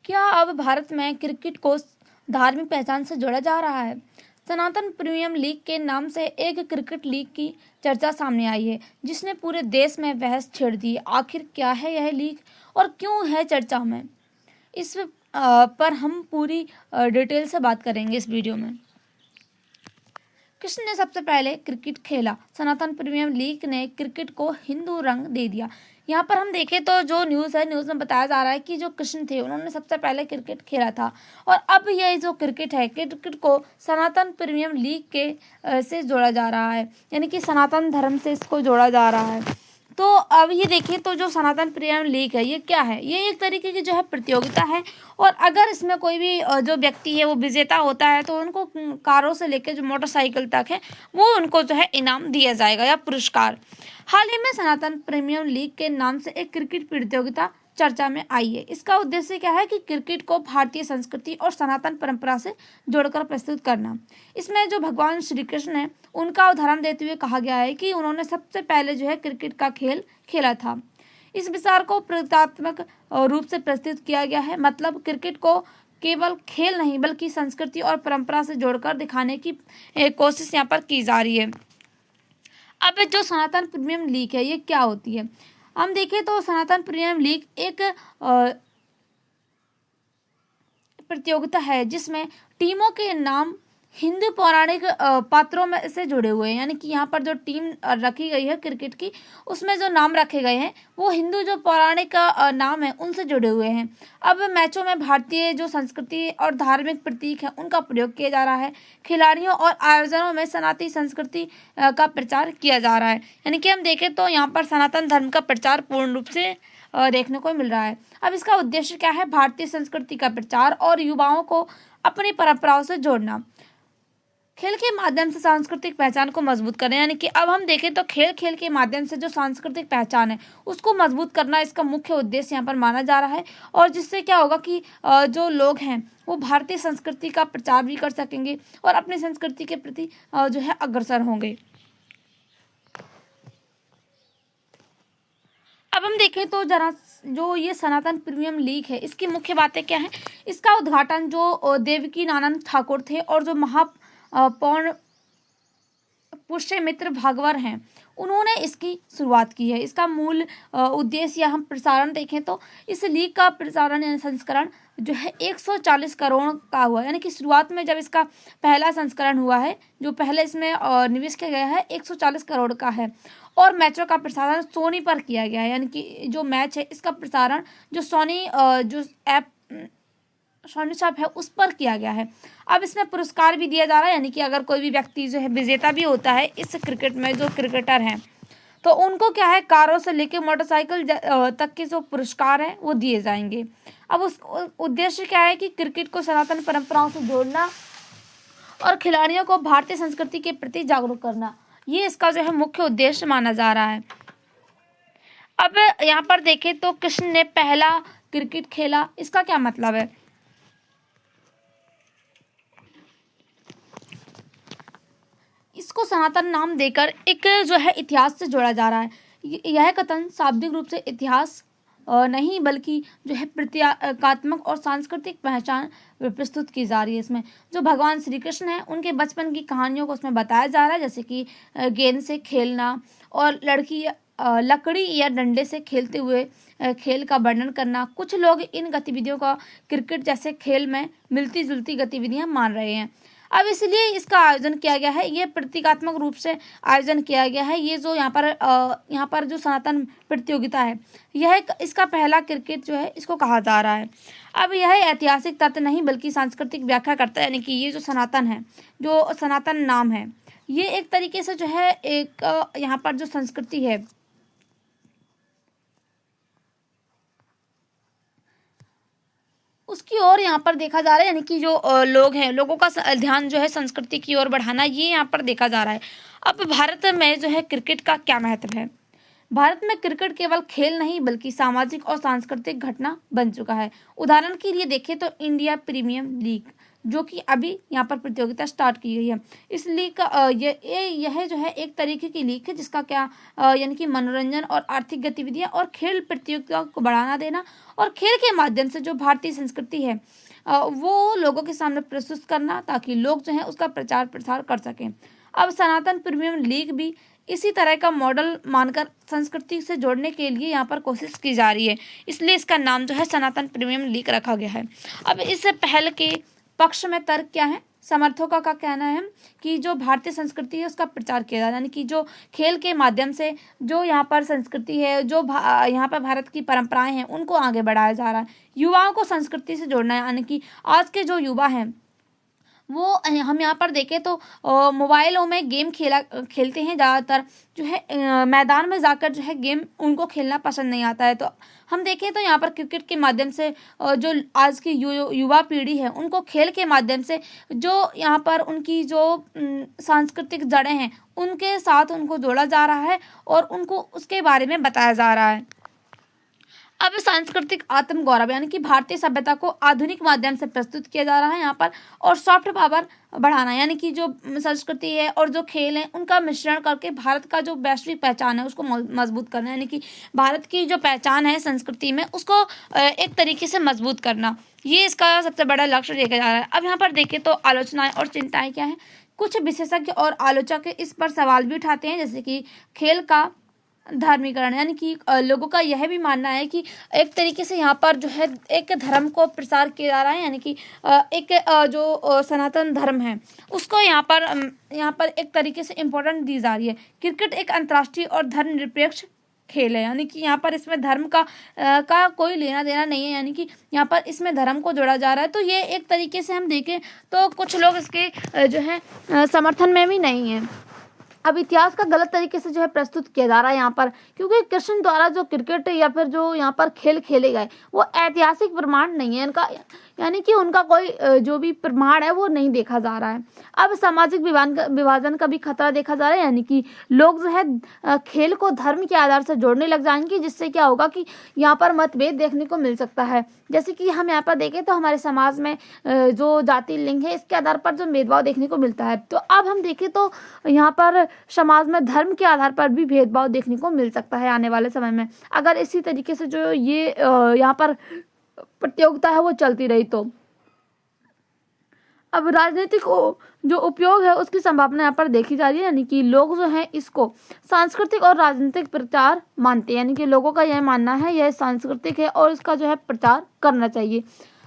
क्या अब भारत में क्रिकेट को धार्मिक पहचान से जोड़ा जा रहा है? सनातन प्रीमियर लीग के नाम से एक क्रिकेट लीग की चर्चा सामने आई है, जिसने पूरे देश में बहस छेड़ दी। आखिर क्या है यह लीग और क्यों है चर्चा में? इस पर हम पूरी डिटेल से बात करेंगे इस वीडियो में। किसने सबसे पहले क्रिकेट खेला? सनातन प्रीमियर लीग ने क्रिकेट को हिंदू रंग दे दिया। यहाँ पर हम देखें तो जो न्यूज़ में बताया जा रहा है कि जो कृष्ण थे उन्होंने सबसे पहले क्रिकेट खेला था, और अब यह जो क्रिकेट है, क्रिकेट को सनातन प्रीमियर लीग के से जोड़ा जा रहा है, यानी कि सनातन धर्म से इसको जोड़ा जा रहा है। तो अब ये देखिए तो जो सनातन प्रीमियर लीग है ये क्या है? ये एक तरीके की जो है प्रतियोगिता है, और अगर इसमें कोई भी जो व्यक्ति है वो विजेता होता है तो उनको कारों से लेकर जो मोटरसाइकिल तक है वो उनको जो है इनाम दिया जाएगा या पुरस्कार। हाल ही में सनातन प्रीमियर लीग के नाम से एक क्रिकेट प्रतियोगिता चर्चा में आई है। इसका उद्देश्य क्या है कि क्रिकेट को भारतीय संस्कृति और सनातन परंपरा से जोड़कर प्रस्तुत करना। इसमें जो भगवान श्री कृष्ण है उनका उदाहरण देते हुए कहा गया है कि उन्होंने सबसे पहले जो है क्रिकेट का खेल खेला था। इस विचार को प्रतीकात्मक रूप से प्रस्तुत किया गया है, मतलब क्रिकेट को केवल खेल नहीं बल्कि संस्कृति और परंपरा से जोड़कर दिखाने की कोशिश यहाँ पर की जा रही है। अब जो सनातन प्रीमियर लीग है ये क्या होती है? हम देखें तो सनातन प्रीमियर लीग एक प्रतियोगिता है जिसमें टीमों के नाम हिंदू पौराणिक पात्रों में से जुड़े हुए हैं, यानी कि यहाँ पर जो टीम रखी गई है क्रिकेट की उसमें जो नाम रखे गए हैं वो हिंदू जो पौराणिक नाम है उनसे जुड़े हुए हैं। अब मैचों में भारतीय जो संस्कृति और धार्मिक प्रतीक है उनका प्रयोग किया जा रहा है। खिलाड़ियों और आयोजनों में सनातनी संस्कृति का प्रचार किया जा रहा है, यानी कि हम देखें तो यहाँ पर सनातन धर्म का प्रचार पूर्ण रूप से देखने को मिल रहा है। अब इसका उद्देश्य क्या है? भारतीय संस्कृति का प्रचार और युवाओं को अपनी परंपराओं से जोड़ना। खेल के माध्यम से सांस्कृतिक पहचान को मजबूत करना, यानी कि अब हम देखें तो खेल के माध्यम से जो सांस्कृतिक पहचान है उसको मजबूत करना इसका मुख्य उद्देश्य यहाँ पर माना जा रहा है, और जिससे क्या होगा कि जो लोग हैं वो भारतीय संस्कृति का प्रचार भी कर सकेंगे और अपनी संस्कृति के प्रति जो है अग्रसर होंगे। अब हम देखें तो जरा जो ये सनातन प्रीमियर लीग है इसकी मुख्य बातें क्या हैं? इसका उद्घाटन जो देवकीनंदन ठाकुर थे और जो महापौर पुष्यमित्र भागवत हैं उन्होंने इसकी शुरुआत की है। इसका मूल उद्देश्य या हम प्रसारण देखें तो इस लीग का प्रसारण यानी संस्करण जो है 140 करोड़ का हुआ, यानी कि शुरुआत में जब इसका पहला संस्करण हुआ है जो पहले इसमें निवेश किया गया है 140 करोड़ का है, और मैचों का प्रसारण सोनी पर किया गया है, यानी कि जो मैच है इसका प्रसारण जो सोनी जो ऐप सोनी शॉप है उस पर किया गया है। अब इसमें पुरस्कार भी दिया जा रहा है, यानी कि अगर कोई भी व्यक्ति जो है विजेता भी होता है इस क्रिकेट में, जो क्रिकेटर हैं तो उनको क्या है कारों से लेकर मोटरसाइकिल तक के जो पुरस्कार हैं वो दिए जाएंगे। अब उस उद्देश्य क्या है कि क्रिकेट को सनातन परंपराओं से जोड़ना और खिलाड़ियों को भारतीय संस्कृति के प्रति जागरूक करना, ये इसका जो है मुख्य उद्देश्य माना जा रहा है। अब यहाँ पर देखें तो कृष्ण ने पहला क्रिकेट खेला, इसका क्या मतलब है? इसको सनातन नाम देकर एक जो है इतिहास से जोड़ा जा रहा है। यह कथन शाब्दिक रूप से इतिहास नहीं बल्कि जो है प्रतीकात्मक और सांस्कृतिक पहचान प्रस्तुत की जा रही है। इसमें जो भगवान श्री कृष्ण हैं उनके बचपन की कहानियों को उसमें बताया जा रहा है, जैसे कि गेंद से खेलना और लकड़ी या डंडे से खेलते हुए खेल का वर्णन करना। कुछ लोग इन गतिविधियों का क्रिकेट जैसे खेल में मिलती जुलती गतिविधियां मान रहे हैं। अब इसलिए इसका आयोजन किया गया है, ये प्रतीकात्मक रूप से आयोजन किया गया है। ये जो यहाँ पर जो सनातन प्रतियोगिता है यह इसका पहला क्रिकेट जो है इसको कहा जा रहा है। अब यह ऐतिहासिक तथ्य नहीं बल्कि सांस्कृतिक व्याख्या करता है, यानी कि ये जो सनातन है, जो सनातन नाम है, ये एक तरीके से जो है एक यहाँ पर जो संस्कृति है उसकी ओर यहाँ पर देखा जा रहा है, यानी कि जो लोग हैं लोगों का ध्यान जो है संस्कृति की ओर बढ़ाना, ये यहाँ पर देखा जा रहा है। अब भारत में जो है क्रिकेट का क्या महत्व है? भारत में क्रिकेट केवल खेल नहीं बल्कि सामाजिक और सांस्कृतिक घटना बन चुका है। उदाहरण के लिए देखें तो इंडिया प्रीमियर लीग जो कि अभी यहाँ पर प्रतियोगिता स्टार्ट की गई है। इस लीग का यह जो है एक तरीके की लीग है जिसका क्या यानी कि मनोरंजन और आर्थिक गतिविधियां और खेल प्रतियोगिता को बढ़ावा देना और खेल के माध्यम से जो भारतीय संस्कृति है वो लोगों के सामने प्रस्तुत करना, ताकि लोग जो है उसका प्रचार प्रसार कर सकें। अब सनातन प्रीमियम लीग भी इसी तरह का मॉडल मानकर संस्कृति से जोड़ने के लिए यहाँ पर कोशिश की जा रही है, इसलिए इसका नाम जो है सनातन प्रीमियम लीग रखा गया है। अब इस पहल के पक्ष में तर्क क्या है? समर्थकों का कहना है कि जो भारतीय संस्कृति है उसका प्रचार किया जा रहा है, यानी कि जो खेल के माध्यम से जो यहाँ पर संस्कृति है, जो यहाँ पर भारत की परंपराएं हैं, उनको आगे बढ़ाया जा रहा है। युवाओं को संस्कृति से जोड़ना है, यानी कि आज के जो युवा हैं वो हम यहाँ पर देखें तो मोबाइलों में गेम खेलते हैं ज़्यादातर, जो है मैदान में जाकर जो है गेम उनको खेलना पसंद नहीं आता है। तो हम देखें तो यहाँ पर क्रिकेट के माध्यम से जो आज की युवा पीढ़ी है उनको खेल के माध्यम से जो यहाँ पर उनकी जो सांस्कृतिक जड़ें हैं उनके साथ उनको जोड़ा जा रहा है और उनको उसके बारे में बताया जा रहा है। अब सांस्कृतिक आत्म गौरव यानी कि भारतीय सभ्यता को आधुनिक माध्यम से प्रस्तुत किया जा रहा है यहाँ पर, और सॉफ्ट पावर बढ़ाना, यानी कि जो संस्कृति है और जो खेल है उनका मिश्रण करके भारत का जो वैश्विक पहचान है उसको मजबूत करना, यानी कि भारत की जो पहचान है संस्कृति में उसको एक तरीके से मजबूत करना, ये इसका सबसे बड़ा लक्ष्य देखा जा रहा है। अब यहाँ पर देखें तो आलोचनाएं और चिंताएं क्या है। कुछ विशेषज्ञ और आलोचक इस पर सवाल भी उठाते हैं, जैसे कि खेल का धार्मिकरण, यानी कि लोगों का यह भी मानना है कि एक तरीके से यहाँ पर जो है एक धर्म को प्रसार किया जा रहा है, यानी कि एक जो सनातन धर्म है उसको यहाँ पर एक तरीके से इम्पोर्टेंट दी जा रही है। क्रिकेट एक अंतर्राष्ट्रीय और धर्मनिरपेक्ष खेल है, यानी कि यहाँ पर इसमें धर्म का कोई लेना देना नहीं है, यानी कि यहाँ पर इसमें धर्म को जोड़ा जा रहा है। तो ये एक तरीके से हम देखें तो कुछ लोग इसके जो है समर्थन में भी नहीं है। अब इतिहास का गलत तरीके से जो है प्रस्तुत किया जा रहा है यहाँ पर, क्योंकि कृष्ण द्वारा जो क्रिकेट या फिर जो यहाँ पर खेल खेले गए वो ऐतिहासिक प्रमाण नहीं है इनका, यानी कि उनका कोई जो भी प्रमाण है वो नहीं देखा जा रहा है। अब सामाजिक विभाजन का भी खतरा देखा जा रहा है, यानी कि लोग जो है खेल को धर्म के आधार से जोड़ने लग जाएंगे, जिससे क्या होगा कि यहाँ पर मतभेद देखने को मिल सकता है। जैसे कि हम यहाँ पर देखें तो हमारे समाज में जो जाति लिंग है इसके आधार पर जो भेदभाव देखने को मिलता है, तो अब हम देखें तो यहाँ पर समाज में धर्म के आधार पर भी भेदभाव देखने को मिल सकता है आने वाले समय में, अगर इसी तरीके से जो ये यहाँ पर प्रतियोगिता है वो चलती रही तो। अब राजनीतिक जो उपयोग है उसकी संभावना यहाँ पर देखी जा रही है, यानी कि लोग जो हैं इसको सांस्कृतिक और राजनीतिक प्रचार मानते हैं, यानी कि लोगों का यह मानना है यह सांस्कृतिक है और इसका जो है प्रचार करना चाहिए।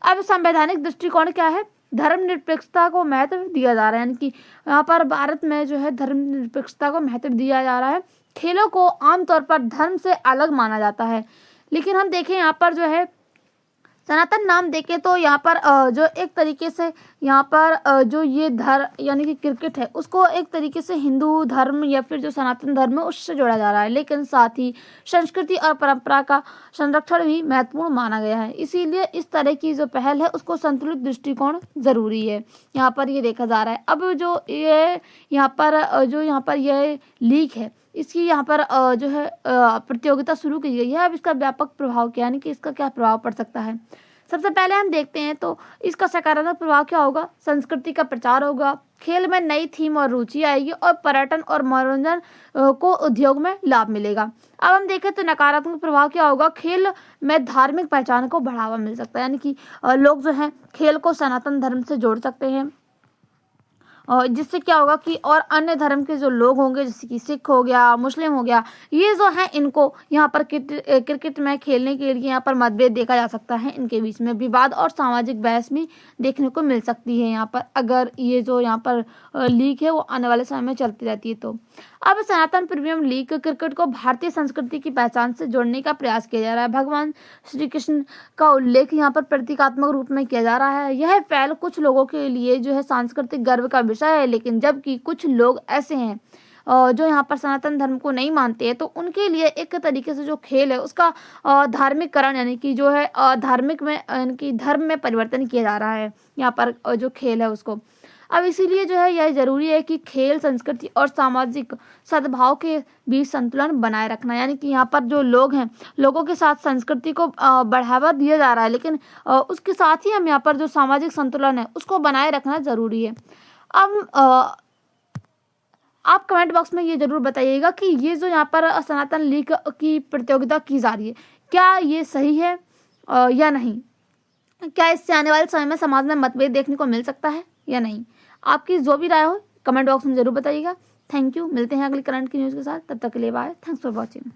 अब संवैधानिक दृष्टिकोण क्या है? धर्मनिरपेक्षता को महत्व दिया जा रहा है, यानी कि यहाँ पर भारत में जो है धर्मनिरपेक्षता को महत्व दिया जा रहा है। खेलों को आमतौर पर धर्म से अलग माना जाता है, लेकिन हम देखें यहाँ पर जो है सनातन नाम देखें तो यहाँ पर जो एक तरीके से यहाँ पर जो ये धर्म यानी कि क्रिकेट है उसको एक तरीके से हिंदू धर्म या फिर जो सनातन धर्म है उससे जोड़ा जा रहा है, लेकिन साथ ही संस्कृति और परंपरा का संरक्षण भी महत्वपूर्ण माना गया है। इसीलिए इस तरह की जो पहल है उसको संतुलित दृष्टिकोण जरूरी है, यहाँ पर ये देखा जा रहा है। अब जो ये यहाँ पर यह लीग है इसकी यहाँ पर जो है प्रतियोगिता शुरू की गई है। अब इसका व्यापक प्रभाव क्या, यानी कि इसका क्या प्रभाव पड़ सकता है? सबसे पहले हम देखते हैं तो इसका सकारात्मक प्रभाव क्या होगा? संस्कृति का प्रचार होगा, खेल में नई थीम और रुचि आएगी और पर्यटन और मनोरंजन को उद्योग में लाभ मिलेगा। अब हम देखें तो नकारात्मक प्रभाव क्या होगा? खेल में धार्मिक पहचान को बढ़ावा मिल सकता है, यानी कि लोग जो हैं खेल को सनातन धर्म से जोड़ सकते हैं, और जिससे क्या होगा कि और अन्य धर्म के जो लोग होंगे जैसे कि सिख हो गया, मुस्लिम हो गया, ये जो है इनको यहाँ पर क्रिकेट में खेलने के लिए यहाँ पर मतभेद देखा जा सकता है, इनके बीच में विवाद और सामाजिक बहस भी देखने को मिल सकती है यहाँ पर, अगर ये जो यहाँ पर लीग है वो आने वाले समय में चलती रहती है तो। अब सनातन प्रीमियम लीग क्रिकेट को भारतीय संस्कृति की पहचान से जोड़ने का प्रयास किया जा रहा है। भगवान श्री कृष्ण का उल्लेख यहाँ पर प्रतीकात्मक रूप में किया जा रहा है। यह पहल कुछ लोगों के लिए जो है सांस्कृतिक गर्व का विषय है, लेकिन जबकि कुछ लोग ऐसे हैं जो यहाँ पर सनातन धर्म को नहीं मानते हैं, तो उनके लिए एक तरीके से जो खेल है उसका धार्मिकरण यानी कि जो है धार्मिक में यानी कि धर्म में परिवर्तन किया जा रहा है यहाँ पर जो खेल है उसको। अब इसीलिए जो है यह ज़रूरी है कि खेल, संस्कृति और सामाजिक सद्भाव के बीच संतुलन बनाए रखना। यानी कि यहाँ पर जो लोग हैं, लोगों के साथ संस्कृति को बढ़ावा दिया जा रहा है, लेकिन उसके साथ ही हम यहाँ पर जो सामाजिक संतुलन है उसको बनाए रखना ज़रूरी है। अब आप कमेंट बॉक्स में ये ज़रूर बताइएगा कि ये जो यहाँ पर सनातन लीग की प्रतियोगिता की जा रही है, क्या ये सही है या नहीं? क्या इससे आने वाले समय में समाज में मतभेद देखने को मिल सकता है या नहीं? आपकी जो भी राय हो कमेंट बॉक्स में ज़रूर बताइएगा। Thank you. मिलते हैं अगली करंट की न्यूज़ के साथ। तब तक के लिए बाय। Thanks for watching.